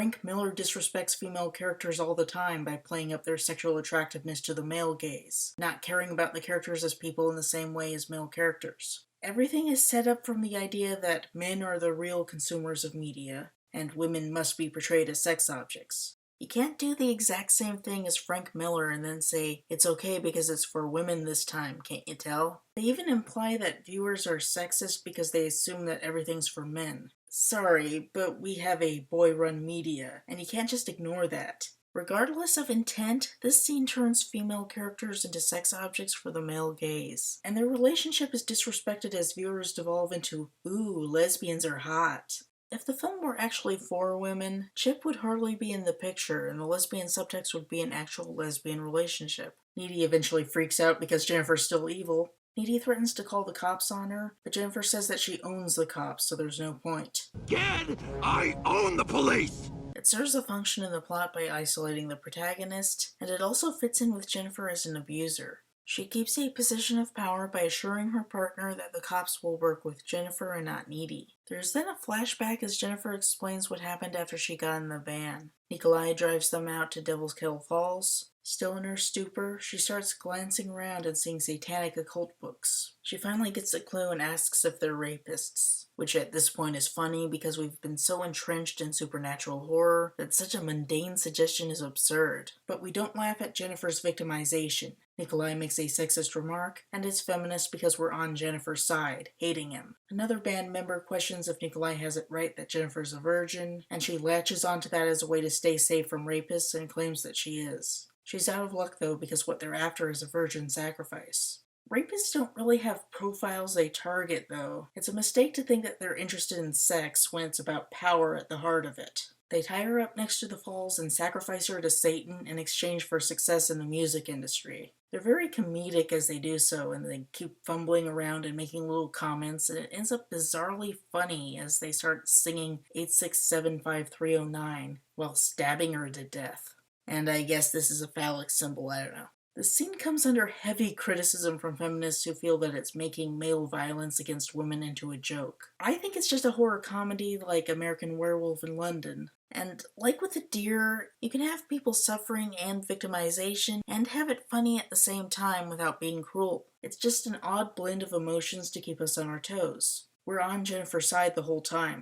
Frank Miller disrespects female characters all the time by playing up their sexual attractiveness to the male gaze, not caring about the characters as people in the same way as male characters. Everything is set up from the idea that men are the real consumers of media, and women must be portrayed as sex objects. You can't do the exact same thing as Frank Miller and then say, it's okay because it's for women this time, can't you tell? They even imply that viewers are sexist because they assume that everything's for men. Sorry, but we have a boy-run media, and you can't just ignore that. Regardless of intent, this scene turns female characters into sex objects for the male gaze, and their relationship is disrespected as viewers devolve into, ooh, lesbians are hot. If the film were actually for women, Chip would hardly be in the picture, and the lesbian subtext would be an actual lesbian relationship. Needy eventually freaks out because Jennifer's still evil. Needy threatens to call the cops on her, but Jennifer says that she owns the cops, so there's no point. Again, I own the police! It serves a function in the plot by isolating the protagonist, and it also fits in with Jennifer as an abuser. She keeps a position of power by assuring her partner that the cops will work with Jennifer and not Needy. There's then a flashback as Jennifer explains what happened after she got in the van. Nikolai drives them out to Devil's Kettle Falls. Still in her stupor, she starts glancing around and seeing satanic occult books. She finally gets a clue and asks if they're rapists, which at this point is funny because we've been so entrenched in supernatural horror that such a mundane suggestion is absurd. But we don't laugh at Jennifer's victimization. Nikolai makes a sexist remark, and is feminist because we're on Jennifer's side, hating him. Another band member questions if Nikolai has it right that Jennifer's a virgin, and she latches onto that as a way to stay safe from rapists and claims that she is. She's out of luck though because what they're after is a virgin sacrifice. Rapists don't really have profiles they target though. It's a mistake to think that they're interested in sex when it's about power at the heart of it. They tie her up next to the falls and sacrifice her to Satan in exchange for success in the music industry. They're very comedic as they do so, and they keep fumbling around and making little comments, and it ends up bizarrely funny as they start singing 8675309 while stabbing her to death. And I guess this is a phallic symbol, I don't know. The scene comes under heavy criticism from feminists who feel that it's making male violence against women into a joke. I think it's just a horror comedy like American Werewolf in London. And like with the deer, you can have people suffering and victimization and have it funny at the same time without being cruel. It's just an odd blend of emotions to keep us on our toes. We're on Jennifer's side the whole time.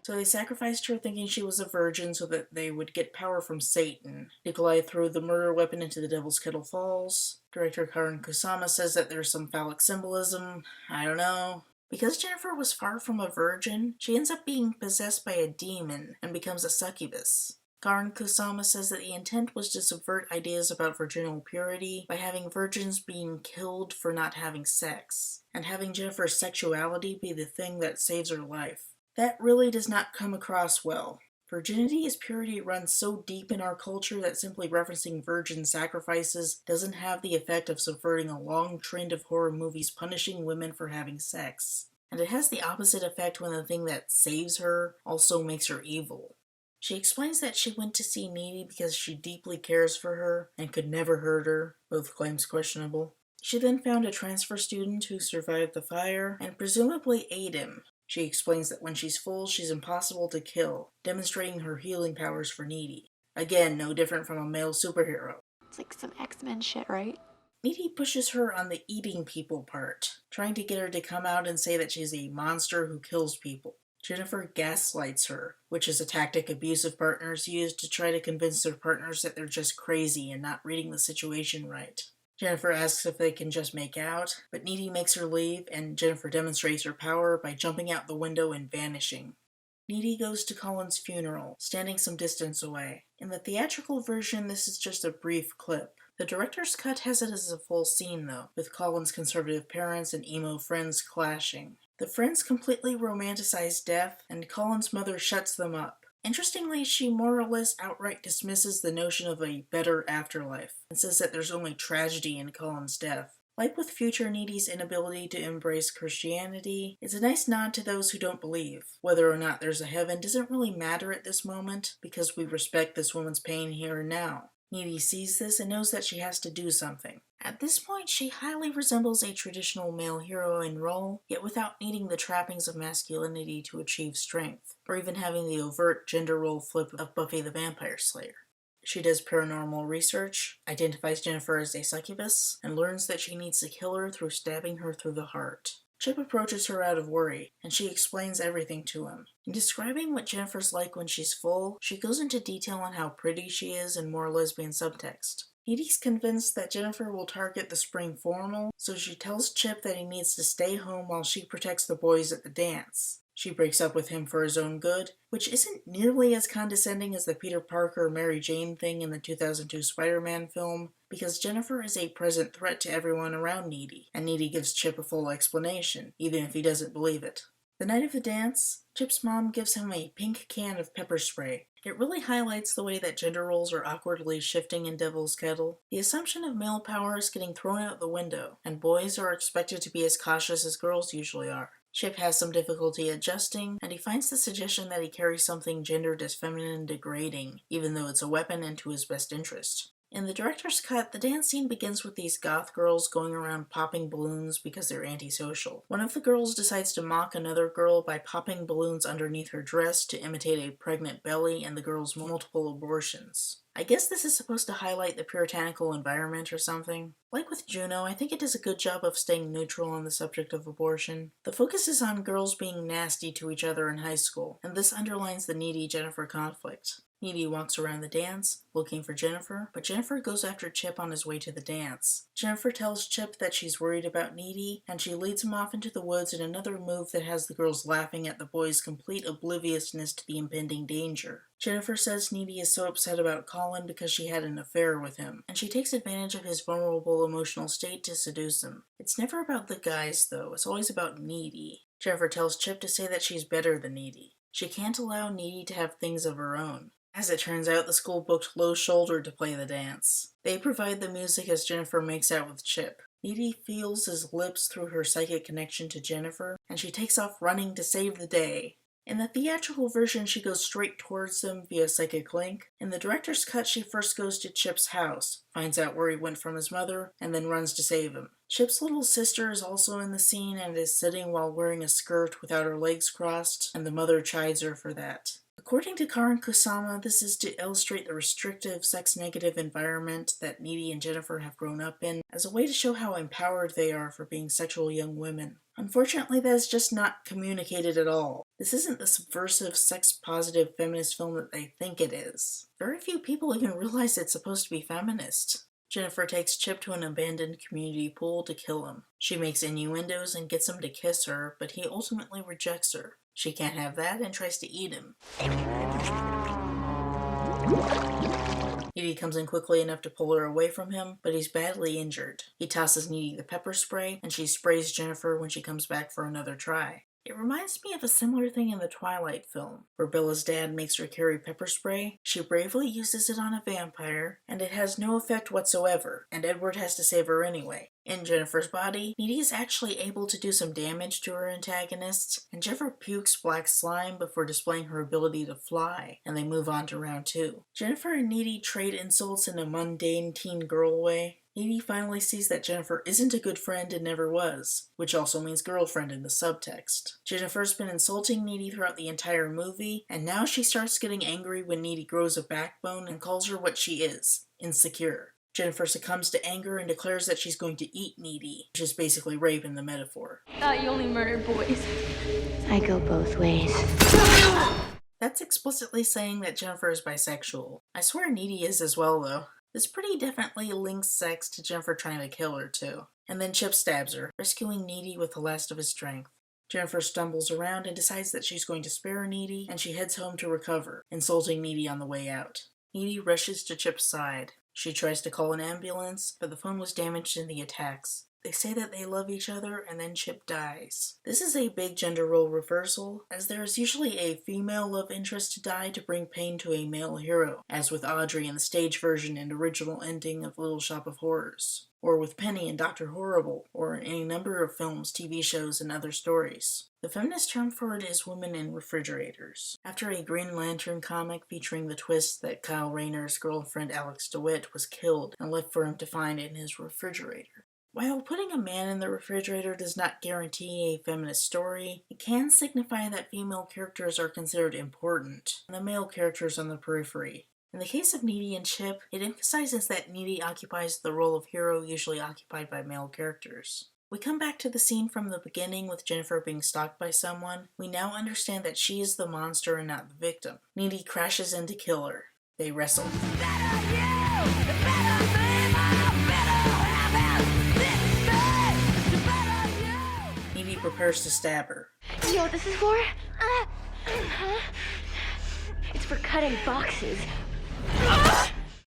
So they sacrificed her thinking she was a virgin so that they would get power from Satan. Nikolai threw the murder weapon into the Devil's Kettle Falls. Director Karin Kusama says that there's some phallic symbolism. I don't know. Because Jennifer was far from a virgin, she ends up being possessed by a demon and becomes a succubus. Karin Kusama says that the intent was to subvert ideas about virginal purity by having virgins being killed for not having sex, and having Jennifer's sexuality be the thing that saves her life. That really does not come across well. Virginity as purity runs so deep in our culture that simply referencing virgin sacrifices doesn't have the effect of subverting a long trend of horror movies punishing women for having sex. And it has the opposite effect when the thing that saves her also makes her evil. She explains that she went to see Needy because she deeply cares for her and could never hurt her, both claims questionable. She then found a transfer student who survived the fire and presumably ate him. She explains that when she's full, she's impossible to kill, demonstrating her healing powers for Needy. Again, no different from a male superhero. It's like some X-Men shit, right? Needy pushes her on the eating people part, trying to get her to come out and say that she's a monster who kills people. Jennifer gaslights her, which is a tactic abusive partners use to try to convince their partners that they're just crazy and not reading the situation right. Jennifer asks if they can just make out, but Needy makes her leave, and Jennifer demonstrates her power by jumping out the window and vanishing. Needy goes to Colin's funeral, standing some distance away. In the theatrical version, this is just a brief clip. The director's cut has it as a full scene, though, with Colin's conservative parents and emo friends clashing. The friends completely romanticize death, and Colin's mother shuts them up. Interestingly, she more or less outright dismisses the notion of a better afterlife, and says that there's only tragedy in Colin's death. Like with future Needy's inability to embrace Christianity, it's a nice nod to those who don't believe. Whether or not there's a heaven doesn't really matter at this moment, because we respect this woman's pain here and now. Needy sees this and knows that she has to do something. At this point, she highly resembles a traditional male heroine role, yet without needing the trappings of masculinity to achieve strength, or even having the overt gender role flip of Buffy the Vampire Slayer. She does paranormal research, identifies Jennifer as a succubus, and learns that she needs to kill her through stabbing her through the heart. Chip approaches her out of worry, and she explains everything to him. In describing what Jennifer's like when she's full, she goes into detail on how pretty she is and more lesbian subtext. Edie's convinced that Jennifer will target the spring formal, so she tells Chip that he needs to stay home while she protects the boys at the dance. She breaks up with him for his own good, which isn't nearly as condescending as the Peter Parker Mary Jane thing in the 2002 Spider-Man film, because Jennifer is a present threat to everyone around Needy, and Needy gives Chip a full explanation, even if he doesn't believe it. The night of the dance, Chip's mom gives him a pink can of pepper spray. It really highlights the way that gender roles are awkwardly shifting in Devil's Kettle. The assumption of male power is getting thrown out the window, and boys are expected to be as cautious as girls usually are. Chip has some difficulty adjusting, and he finds the suggestion that he carries something gendered as feminine and degrading, even though it's a weapon and to his best interest. In the director's cut, the dance scene begins with these goth girls going around popping balloons because they're antisocial. One of the girls decides to mock another girl by popping balloons underneath her dress to imitate a pregnant belly and the girl's multiple abortions. I guess this is supposed to highlight the puritanical environment or something. Like with Juno, I think it does a good job of staying neutral on the subject of abortion. The focus is on girls being nasty to each other in high school, and this underlines the Needy-Jennifer conflict. Needy walks around the dance, looking for Jennifer, but Jennifer goes after Chip on his way to the dance. Jennifer tells Chip that she's worried about Needy, and she leads him off into the woods in another move that has the girls laughing at the boys' complete obliviousness to the impending danger. Jennifer says Needy is so upset about Colin because she had an affair with him, and she takes advantage of his vulnerable emotional state to seduce him. It's never about the guys, though. It's always about Needy. Jennifer tells Chip to say that she's better than Needy. She can't allow Needy to have things of her own. As it turns out, the school booked Low Shoulder to play the dance. They provide the music as Jennifer makes out with Chip. Needy feels his lips through her psychic connection to Jennifer, and she takes off running to save the day. In the theatrical version, she goes straight towards him via psychic link. In the director's cut, she first goes to Chip's house, finds out where he went from his mother, and then runs to save him. Chip's little sister is also in the scene and is sitting while wearing a skirt without her legs crossed, and the mother chides her for that. According to Karin Kusama, this is to illustrate the restrictive, sex-negative environment that Needy and Jennifer have grown up in, as a way to show how empowered they are for being sexual young women. Unfortunately, that is just not communicated at all. This isn't the subversive, sex-positive feminist film that they think it is. Very few people even realize it's supposed to be feminist. Jennifer takes Chip to an abandoned community pool to kill him. She makes innuendos and gets him to kiss her, but he ultimately rejects her. She can't have that and tries to eat him. Needy comes in quickly enough to pull her away from him, but he's badly injured. He tosses Needy the pepper spray, and she sprays Jennifer when she comes back for another try. It reminds me of a similar thing in the Twilight film, where Bella's dad makes her carry pepper spray. She bravely uses it on a vampire, and it has no effect whatsoever, and Edward has to save her anyway. In Jennifer's body, Needy is actually able to do some damage to her antagonists, and Jennifer pukes black slime before displaying her ability to fly, and they move on to round 2. Jennifer and Needy trade insults in a mundane teen girl way. Needy finally sees that Jennifer isn't a good friend and never was, which also means girlfriend in the subtext. Jennifer's been insulting Needy throughout the entire movie, and now she starts getting angry when Needy grows a backbone and calls her what she is, insecure. Jennifer succumbs to anger and declares that she's going to eat Needy, which is basically rape in the metaphor. Thought you only murdered boys. I go both ways. That's explicitly saying that Jennifer is bisexual. I swear Needy is as well, though. This pretty definitely links sex to Jennifer trying to kill her, too. And then Chip stabs her, rescuing Needy with the last of his strength. Jennifer stumbles around and decides that she's going to spare Needy, and she heads home to recover, insulting Needy on the way out. Needy rushes to Chip's side. She tries to call an ambulance, but the phone was damaged in the attacks. They say that they love each other, and then Chip dies. This is a big gender role reversal, as there is usually a female love interest to die to bring pain to a male hero, as with Audrey in the stage version and original ending of Little Shop of Horrors, or with Penny in Dr. Horrible, or in a number of films, TV shows, and other stories. The feminist term for it is women in refrigerators, after a Green Lantern comic featuring the twist that Kyle Rayner's girlfriend Alex DeWitt was killed and left for him to find in his refrigerator. While putting a man in the refrigerator does not guarantee a feminist story, it can signify that female characters are considered important, and the male characters on the periphery. In the case of Needy and Chip, it emphasizes that Needy occupies the role of hero usually occupied by male characters. We come back to the scene from the beginning with Jennifer being stalked by someone. We now understand that she is the monster and not the victim. Needy crashes in to kill her. They wrestle. Needy prepares to stab her. You know what this is for? It's for cutting boxes.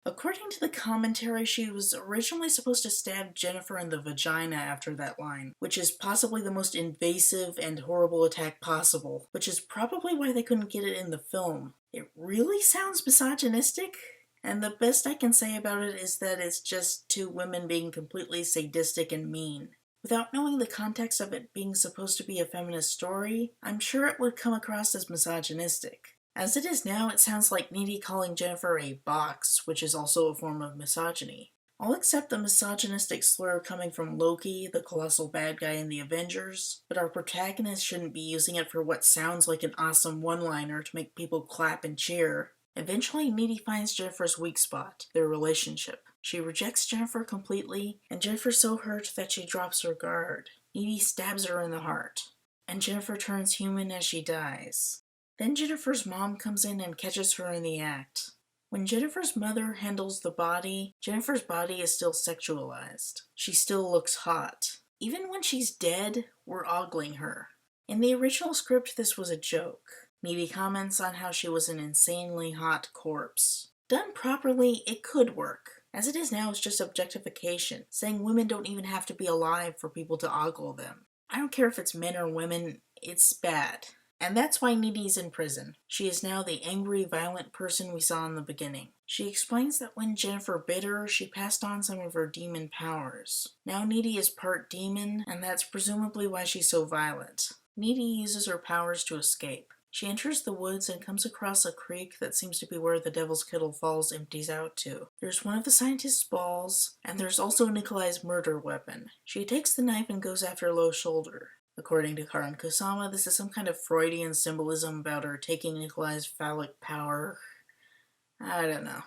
According to the commentary, she was originally supposed to stab Jennifer in the vagina after that line, which is possibly the most invasive and horrible attack possible, which is probably why they couldn't get it in the film. It really sounds misogynistic, and the best I can say about it is that it's just two women being completely sadistic and mean. Without knowing the context of it being supposed to be a feminist story, I'm sure it would come across as misogynistic. As it is now, it sounds like Needy calling Jennifer a box, which is also a form of misogyny. I'll accept the misogynistic slur coming from Loki, the colossal bad guy in the Avengers, but our protagonist shouldn't be using it for what sounds like an awesome one-liner to make people clap and cheer. Eventually, Needy finds Jennifer's weak spot, their relationship. She rejects Jennifer completely, and Jennifer's so hurt that she drops her guard. Needy stabs her in the heart, and Jennifer turns human as she dies. Then Jennifer's mom comes in and catches her in the act. When Jennifer's mother handles the body, Jennifer's body is still sexualized. She still looks hot. Even when she's dead, we're ogling her. In the original script, this was a joke. Needy comments on how she was an insanely hot corpse. Done properly, it could work. As it is now, it's just objectification, saying women don't even have to be alive for people to ogle them. I don't care if it's men or women, it's bad. And that's why Needy's in prison. She is now the angry, violent person we saw in the beginning. She explains that when Jennifer bit her, she passed on some of her demon powers. Now Needy is part demon, and that's presumably why she's so violent. Needy uses her powers to escape. She enters the woods and comes across a creek that seems to be where the Devil's Kettle Falls empties out to. There's one of the scientist's balls, and there's also Nikolai's murder weapon. She takes the knife and goes after Low Shoulder. According to Karan Kusama, this is some kind of Freudian symbolism about her taking Nikolai's phallic power. I don't know.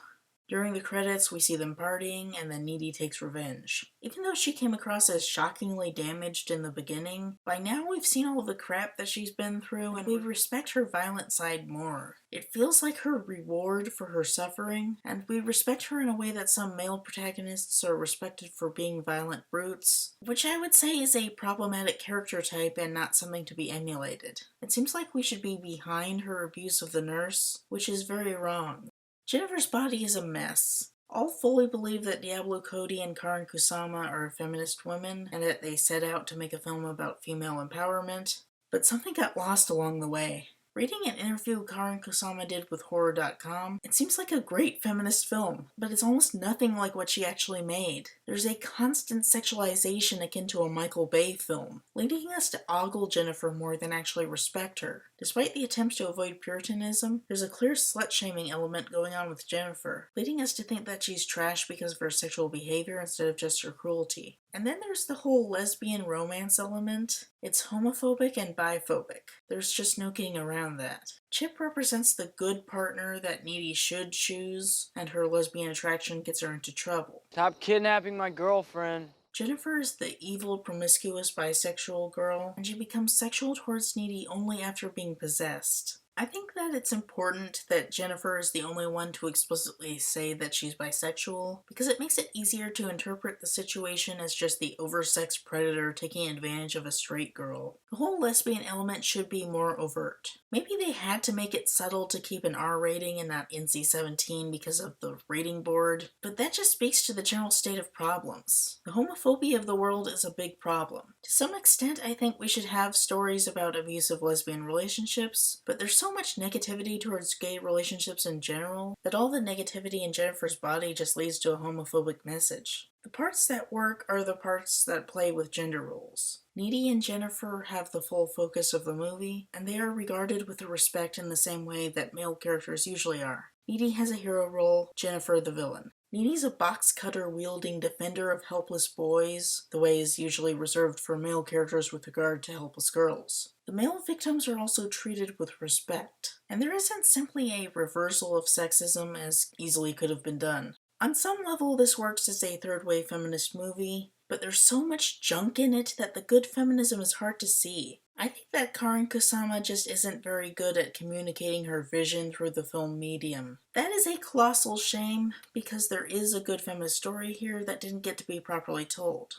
During the credits, we see them partying, and then Needy takes revenge. Even though she came across as shockingly damaged in the beginning, by now we've seen all of the crap that she's been through, and we respect her violent side more. It feels like her reward for her suffering, and we respect her in a way that some male protagonists are respected for being violent brutes, which I would say is a problematic character type and not something to be emulated. It seems like we should be behind her abuse of the nurse, which is very wrong. Jennifer's body is a mess. All fully believe that Diablo Cody and Karan Kusama are feminist women, and that they set out to make a film about female empowerment, but something got lost along the way. Reading an interview Karan Kusama did with Horror.com, it seems like a great feminist film, but it's almost nothing like what she actually made. There's a constant sexualization akin to a Michael Bay film, leading us to ogle Jennifer more than actually respect her. Despite the attempts to avoid puritanism, there's a clear slut-shaming element going on with Jennifer, leading us to think that she's trash because of her sexual behavior instead of just her cruelty. And then there's the whole lesbian romance element. It's homophobic and biphobic. There's just no getting around that. Chip represents the good partner that Needy should choose, and her lesbian attraction gets her into trouble. Stop kidnapping my girlfriend. Jennifer is the evil, promiscuous bisexual girl, and she becomes sexual towards Needy only after being possessed. I think that it's important that Jennifer is the only one to explicitly say that she's bisexual, because it makes it easier to interpret the situation as just the oversexed predator taking advantage of a straight girl. The whole lesbian element should be more overt. Maybe they had to make it subtle to keep an R rating and not NC-17 because of the rating board, but that just speaks to the general state of problems. The homophobia of the world is a big problem. To some extent, I think we should have stories about abusive lesbian relationships, but there's so much negativity towards gay relationships in general that all the negativity in Jennifer's body just leads to a homophobic message. The parts that work are the parts that play with gender roles. Needy and Jennifer have the full focus of the movie, and they are regarded with respect in the same way that male characters usually are. Needy has a hero role, Jennifer the villain. Needy's a box cutter wielding defender of helpless boys, the way is usually reserved for male characters with regard to helpless girls. The male victims are also treated with respect, and there isn't simply a reversal of sexism as easily could have been done. On some level, this works as a third-wave feminist movie, but there's so much junk in it that the good feminism is hard to see. I think that Karin Kusama just isn't very good at communicating her vision through the film medium. That is a colossal shame, because there is a good feminist story here that didn't get to be properly told.